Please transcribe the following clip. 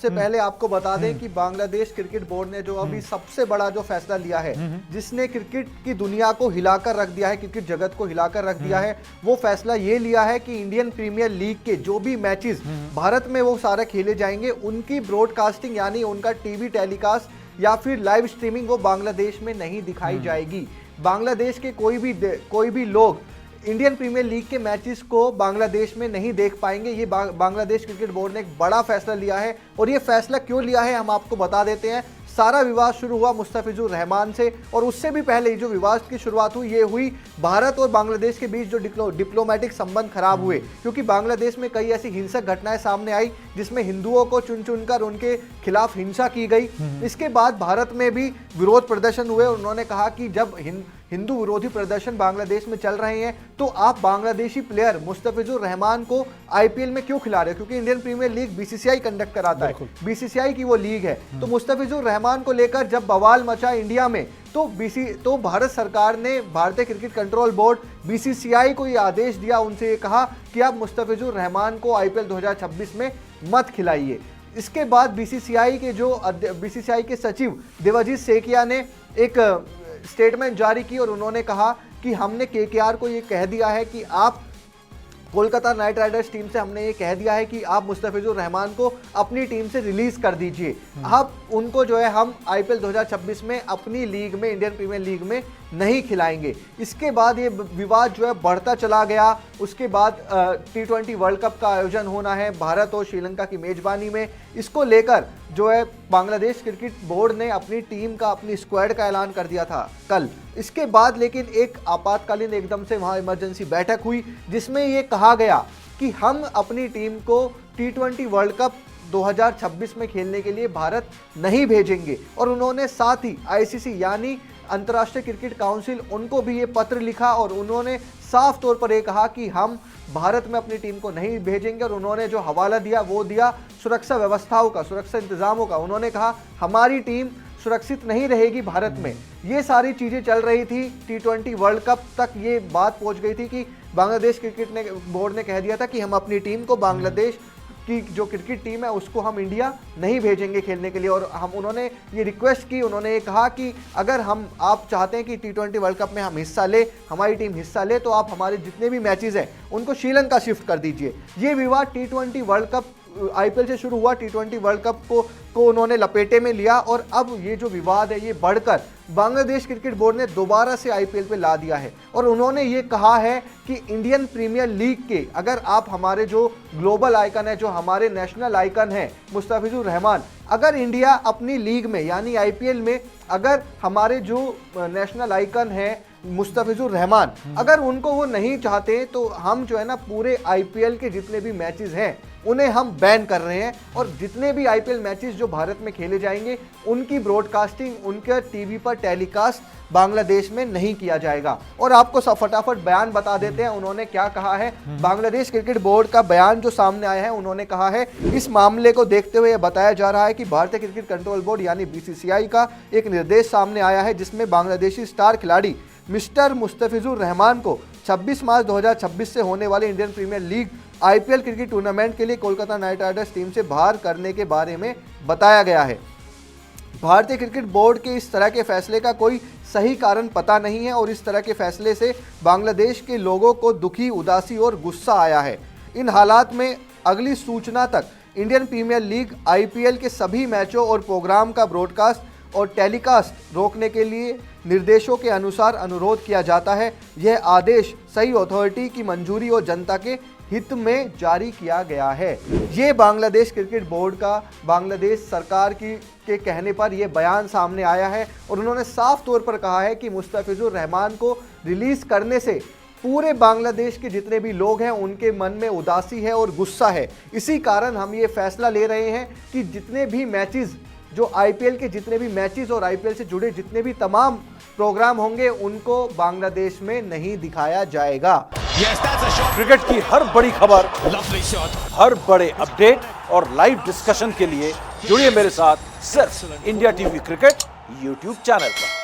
सबसे पहले आपको बता दें कि बांग्लादेश क्रिकेट बोर्ड ने जो अभी सबसे बड़ा जो फैसला लिया है, जिसने क्रिकेट की दुनिया को हिलाकर रख दिया है, क्रिकेट जगत को हिलाकर रख दिया है, वो फैसला ये लिया है कि इंडियन प्रीमियर लीग के जो भी मैचेस भारत में वो सारे खेले जाएंगे, उनकी ब्रॉडकास्टिंग यानी उनका टीवी टेलीकास्ट या फिर लाइव स्ट्रीमिंग वो बांग्लादेश में नहीं दिखाई जाएगी। बांग्लादेश के कोई भी लोग इंडियन प्रीमियर लीग के मैचेस को बांग्लादेश में नहीं देख पाएंगे। ये बांग्लादेश क्रिकेट बोर्ड ने एक बड़ा फैसला लिया है और ये फैसला क्यों लिया है हम आपको बता देते हैं। सारा विवाद शुरू हुआ मुस्तफिजुर रहमान से और उससे भी पहले जो विवाद की शुरुआत हुई ये हुई भारत और बांग्लादेश के बीच जो डिप्लोमेटिक संबंध खराब हुए, क्योंकि बांग्लादेश में कई ऐसी हिंसक घटनाएं सामने आई जिसमें हिंदुओं को चुन चुनकर उनके खिलाफ हिंसा की गई। इसके बाद भारत में भी विरोध प्रदर्शन हुए और उन्होंने कहा कि जब हिंदू विरोधी प्रदर्शन बांग्लादेश में चल रहे हैं तो आप बांग्लादेशी प्लेयर मुस्तफिजुर रहमान को आईपीएल में क्यों खिला रहे हो, क्योंकि Indian Premier League BCCI conduct कराता है, बीसीसीआई की वो लीग है। तो मुस्तफिजुर रहमान को लेकर जब बवाल मचा इंडिया में तो भारत सरकार ने भारतीय क्रिकेट कंट्रोल बोर्ड बीसीसीआई को ये आदेश दिया, उनसे ये कहा कि आप मुस्तफिजुर रहमान को आईपीएल 2026 में मत खिलाइए। इसके बाद बीसीसीआई के सचिव देवाजीत सेकिया ने एक स्टेटमेंट जारी की और उन्होंने कहा कि हमने केकेआर को ये कह दिया है कि आप कोलकाता नाइट राइडर्स टीम से हमने ये कह दिया है कि आप मुस्तफिजुर रहमान को अपनी टीम से रिलीज कर दीजिए। अब उनको जो है हम आईपीएल 2026 में अपनी लीग में इंडियन प्रीमियर लीग में नहीं खिलाएंगे। इसके बाद ये विवाद जो है बढ़ता चला गया। उसके बाद T20 वर्ल्ड कप का आयोजन होना है भारत और श्रीलंका की मेजबानी में। इसको लेकर जो है बांग्लादेश क्रिकेट बोर्ड ने अपनी टीम का, अपनी स्क्वाड का ऐलान कर दिया था कल। इसके बाद लेकिन एक आपातकालीन एकदम से वहाँ इमरजेंसी बैठक हुई जिसमें ये कहा गया कि हम अपनी टीम को T20 वर्ल्ड कप 2026 में खेलने के लिए भारत नहीं भेजेंगे। और उन्होंने साथ ही आईसीसी यानी अंतर्राष्ट्रीय क्रिकेट काउंसिल, उनको भी ये पत्र लिखा और उन्होंने साफ तौर पर ये कहा कि हम भारत में अपनी टीम को नहीं भेजेंगे। और उन्होंने जो हवाला दिया वो दिया सुरक्षा व्यवस्थाओं का, सुरक्षा इंतजामों का। उन्होंने कहा हमारी टीम सुरक्षित नहीं रहेगी भारत में। ये सारी चीज़ें चल रही थी। T20 वर्ल्ड कप तक ये बात पहुंच गई थी कि बांग्लादेश क्रिकेट बोर्ड ने कह दिया था कि हम अपनी टीम को, बांग्लादेश की जो क्रिकेट टीम है उसको हम इंडिया नहीं भेजेंगे खेलने के लिए। और उन्होंने ये रिक्वेस्ट की, उन्होंने ये कहा कि अगर आप चाहते हैं कि T20 वर्ल्ड कप में हम हिस्सा ले, हमारी टीम हिस्सा ले, तो आप हमारे जितने भी मैचेस हैं उनको श्रीलंका शिफ्ट कर दीजिए। ये विवाद T20 वर्ल्ड कप आईपीएल से शुरू हुआ, T20 वर्ल्ड कप को उन्होंने लपेटे में लिया और अब ये जो विवाद है ये बढ़कर बांग्लादेश क्रिकेट बोर्ड ने दोबारा से आईपीएल पे ला दिया है। और उन्होंने ये कहा है कि इंडियन प्रीमियर लीग के अगर आप हमारे जो ग्लोबल आइकन है, जो हमारे नेशनल आइकन है मुस्तफिजुर रहमान, अगर इंडिया अपनी लीग में यानी आईपीएल में अगर हमारे जो नेशनल आइकन है मुस्तफिजुर रहमान, अगर उनको वो नहीं चाहते तो हम जो है ना पूरे आईपीएल के जितने भी मैचेस हैं उन्हें हम बैन कर रहे हैं। और जितने भी आईपीएल मैचेस जो भारत में खेले जाएंगे उनकी ब्रॉडकास्टिंग, उनके टीवी पर टेलीकास्ट बांग्लादेश में नहीं किया जाएगा। और आपको फटाफट बयान बता देते हैं उन्होंने क्या कहा है। बांग्लादेश क्रिकेट बोर्ड का बयान जो सामने आया है, उन्होंने कहा है इस मामले को देखते हुए बताया जा रहा है कि भारतीय क्रिकेट कंट्रोल बोर्ड यानी बीसीसीआई का एक निर्देश सामने आया है जिसमें बांग्लादेशी स्टार खिलाड़ी मिस्टर मुस्तफिजुर रहमान को 26 मार्च 2026 से होने वाले Indian Premier League IPL cricket tournament के लिए कोलकाता नाइट राइडर्स टीम से बाहर करने के बारे में बताया गया है। भारतीय क्रिकेट बोर्ड के इस तरह के फैसले का कोई सही कारण पता नहीं है और इस तरह के फैसले से बांग्लादेश के लोगों को दुखी, उदासी और गुस्सा आया है। इन हालात में अगली सूचना तक इंडियन प्रीमियर लीग आईपीएल के सभी मैचों और प्रोग्राम का ब्रॉडकास्ट और टेलीकास्ट रोकने के लिए निर्देशों के अनुसार अनुरोध किया जाता है। यह आदेश सही अथॉरिटी की मंजूरी और जनता के हित में जारी किया गया है। ये बांग्लादेश क्रिकेट बोर्ड का बांग्लादेश सरकार के कहने पर यह बयान सामने आया है और उन्होंने साफ तौर पर कहा है कि मुस्तफिजुर रहमान को रिलीज करने से पूरे बांग्लादेश के जितने भी लोग हैं उनके मन में उदासी है और गुस्सा है। इसी कारण हम ये फैसला ले रहे हैं कि जितने भी मैचेस, जो आईपीएल के जितने भी मैचेस और आईपीएल से जुड़े जितने भी तमाम प्रोग्राम होंगे उनको बांग्लादेश में नहीं दिखाया जाएगा। क्रिकेट की हर बड़ी खबर, हर बड़े अपडेट और लाइव डिस्कशन के लिए जुड़िए मेरे साथ सिर्फ India TV cricket YouTube channel पर।